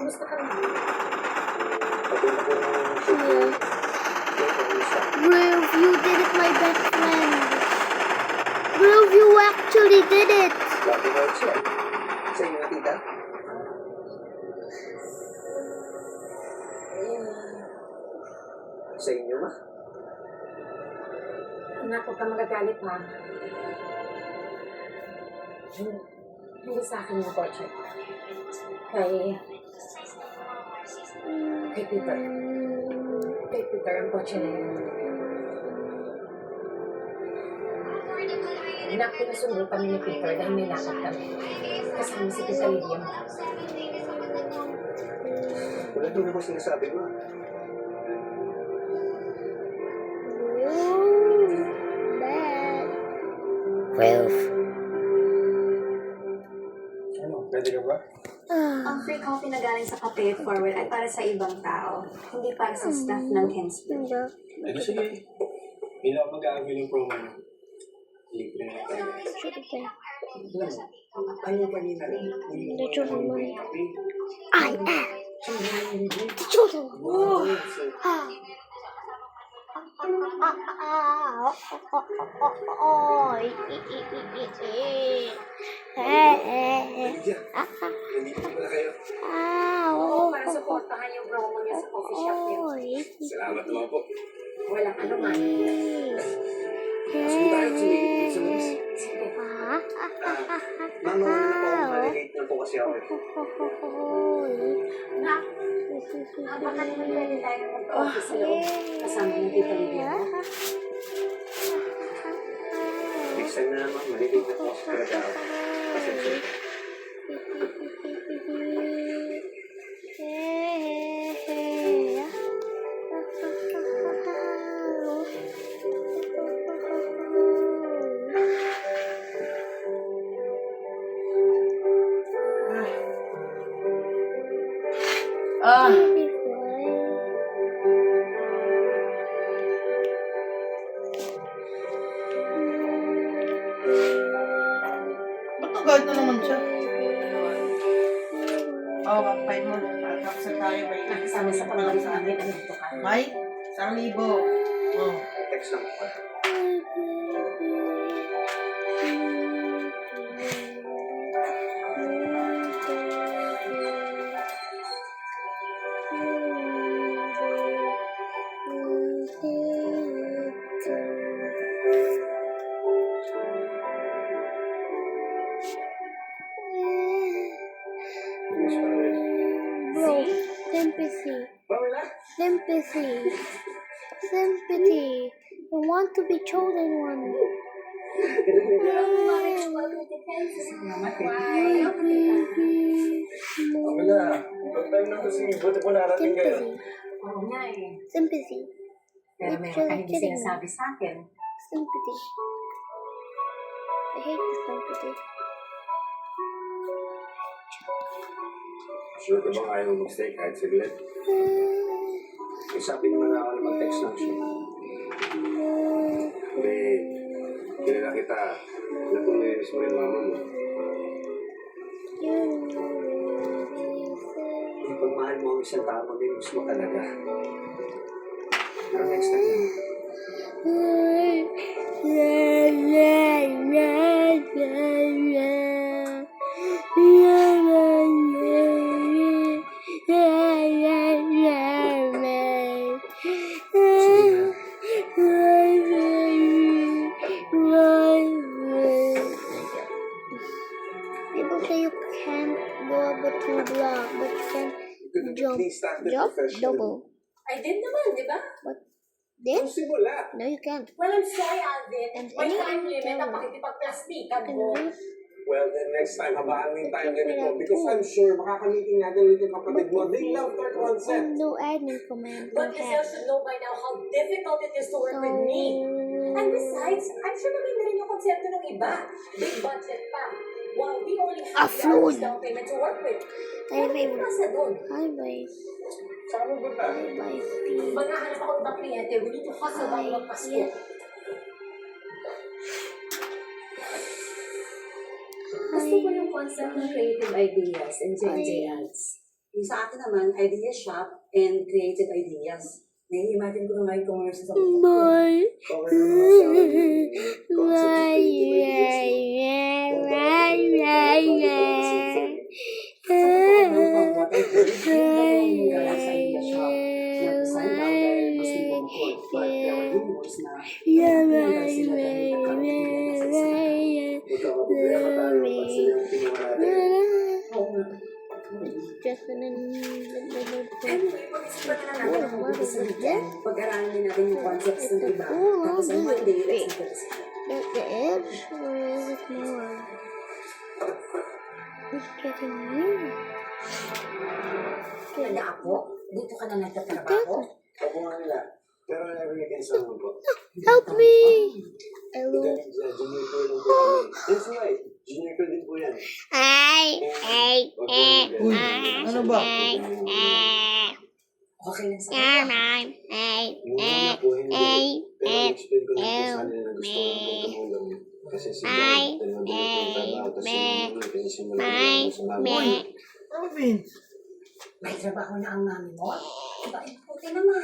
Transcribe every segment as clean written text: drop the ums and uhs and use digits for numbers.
Kumusta ka naman? Griff, you did it, my best friend. Griff, you actually did it. Lagi mo siya. Sa inyo, tita? Sa inyo, ma? Anak, huwag ka magagalit, ha? Hindi sa akin yung kotse. Kay Peter. Kay Peter ang kotse na yun. Anak, pinasundo kami ni Peter dahil may lakad kami. Kasama si Tita Lydia. Wala doon ako sinasabi, ma. Bad. 12. Ano, pwede ka ba? Ang free coffee na galing sa Cafe Forward ay para sa ibang tao, hindi para sa staff ng Hensfield. Ano, sige. Hindi na ako mag-aagil yung promo niyo. Libre na tayo. Ano kanina rin? The children money. I am the children. Hindi ko pala kayo. Oo, para supportahan yung promo niya sa coffee shop niya. Salamat naman po. Walang ano man. Pasok tayo sa Luis. Sige. Ma'am, na po. Malilate na po kasi ako. Anak, baka naman pwede tayo mag-coffee sa loob. Kasama ng Tita Lydia. Next time na naman, malilate na po ako sa trabaho. Pasensya. Guard na naman siya. Oo, kapay mo. Tapos tayo may Kasama sa pagkalit namin ang ito ka. May 1,000. Oh. Text lang po. Bro, sympathy. Wala. Sympathy. Sympathy. You want to be chosen one. Wala. Good time na kasi. Buti po narating kayo. Sympathy. Oo nga eh. Sympathy. Pero may Actually, hindi kidding. sinasabi sa akin. Sympathy. I hate the sympathy. Sure ka bang ayaw mag-stay kahit saglit? Eh, sabi naman ako na mag-text lang siya. Babe, kilala kita. Napulinis mo rin mama mo. Yung pagmahal mo ang isang tao, mag-imus mo talaga. Pero next time na. People say you can't go over to block, but you can Could you jump. please start the Jump? professional? Double. I did naman, di ba? This? Kung simula. No, you can't. Well, I'm sorry, Alvin. And May any time limit ang camera. pakikipagplastikan Can mo. you Well, then next time, habaan mo yung time ganito. Because I'm sure makakamiting natin ulit yung kapatid mo. They love their concept. no admin command? But Giselle should know by now how difficult it is to work with me. And besides, I'm sure maganda rin yung konsepto ng iba. Big budget pa. While we only have Affluent. the down payment to work with. Ay, Ano may- yung nasa doon? Hi, bye. Saan mo ba tayo? Hi, bye, Steve. Maghahanap ako ng kliyente. We need to hustle bago Hi, magpasko. yeah. Gusto ko yung concept ng creative ideas and Gen Z ads. Yung sa akin naman, idea shop and creative ideas. Nai-imagine ko na nga yung commerce sa Boy. Cover mo naman sa akin. Magkakaproblema tayo pag sila yung kinuha natin. Just an Anyway, pag-isipan na lang natin ang business sa weekend. Pag-aralan din natin yung concepts ng iba. Tapos ang Monday, let's go to Get the edge, or is it more? It's getting weird. Kaya ako, dito ka na nagtatrabaho. Opo nga nila. Pero every weekend sa po. Help me! Hello. Galing sa junior ko lang po kami. That's right. Junior ko din po yan. Uy, ano ba? Okay lang sa akin. Muna na po hindi. Pero explain ko na po sa nila na gusto ko lang tumulong. Kasi sila, talagang ganito yung trabaho. Tapos yung mga pinisimulan ko lang sa mama. Robin. May trabaho na ang mami mo? Aba, puti naman.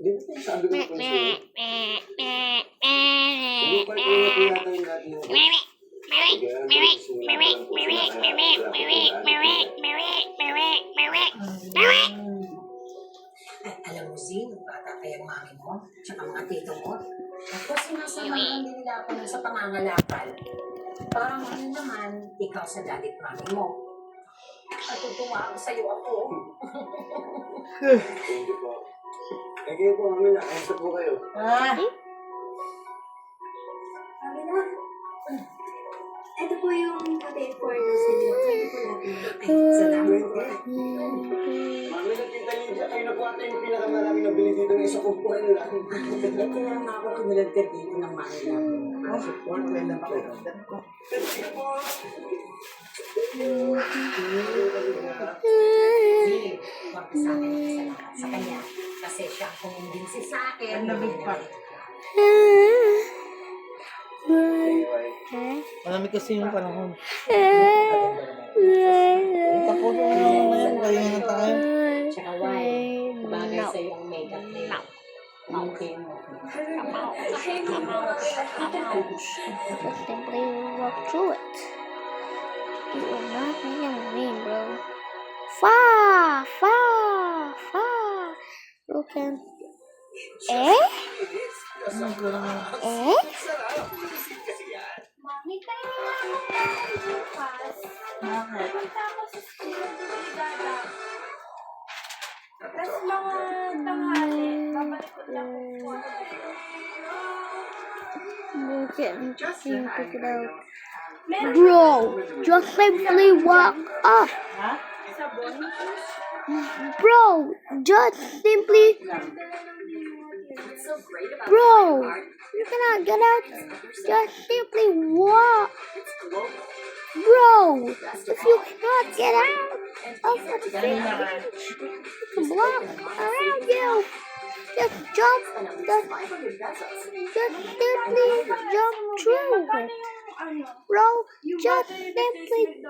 Di ba po sabi ko po sa'yo? Hindi pa ito na pinatay natin yung kaya Ay, alam mo, Zin, bata pa yung mami mo, tsaka mga tito mo. Ako, sinasamahan din nila ako sa pangangalakal. Parang ano naman, ikaw sa daddy at mami mo. Natutuwa ako sa'yo ako. Thank you po. Eh kayo po, mami na. Ayos po kayo. Sabi na. Ito po yung paper for the senior. Sa'yo po natin. Ay, salamat po. Mami, nakita niyo dyan. Kayo na po ata yung pinakamarami na bili dito ng isa kong buwan lang. Kaya nga ako kinulad ka dito ng mami namin. Support ko lang po. Hindi, wag ka sa akin salamat sa kanya. Kasi siya ang kumimbinsi sa akin. Ang lamig pa. Malamig kasi yung panahon. Tapos na yan, kaya na tayo. Tsaka why? Bagay sa'yo ang makeup nila. Okay mo. Just simply walk through it. You will not make a name, bro. Far. You can. Mami, tayo na ako bukas. Bakit? Punta ako sa school ng Brigada. Tapos mga tanghali, babalik ko lang po. You can pick it out. Meron Bro, just simply walk up. Ha? sabon. Bro, just simply. Bro, you cannot get out. Just simply walk. Bro, if you cannot get out of the block around you, just jump. Just simply jump through it. Bro, just simply.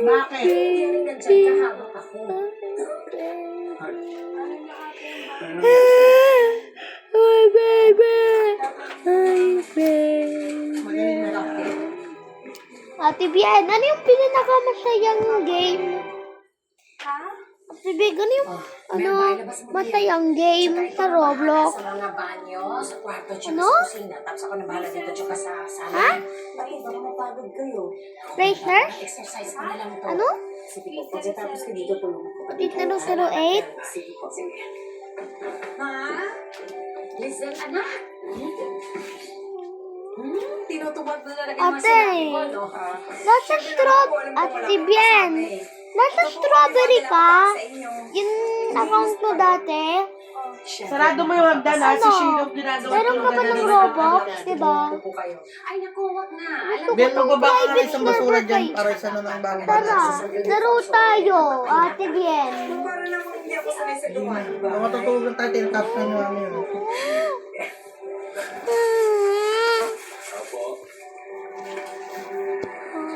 Bakit? Hi, baby. Magaling na lang. Ate Bien, ano yung pinakamasayang game? Ha? Ate Bien, ano yung masayang game sa Roblox? Sa mga banyo, sa kwarto, tsaka Ano? sa kusina. Tapos ako na bahala dito, tsaka sa sala. Ha? Bakit baka mapagod kayo? Racer? Exercise ko na lang to. Ano? Sige po, pagkatapos ko dito, tulungan ko. Dito 08? Sige po, sige. Ha? Listen, anak. Tinutubag na talaga yung mga Ate, sinabi ko, no? nasa Ate Bien, nasa strawberry ka? Yung account mo dati? Sarado mo yung hagdan ha, si Shino ginagawa Meron ka ba ng Roblox, diba? Ay, naku, wag na. Alam Gusto Ben, ko ng magbaba ka ng private isang basura server dyan kay... para isa na ng bagong Tara, laro tayo, Ate Bien. Para namang hindi ako sanay sa Mga tutulog lang tayo, tinatapos na nyo namin.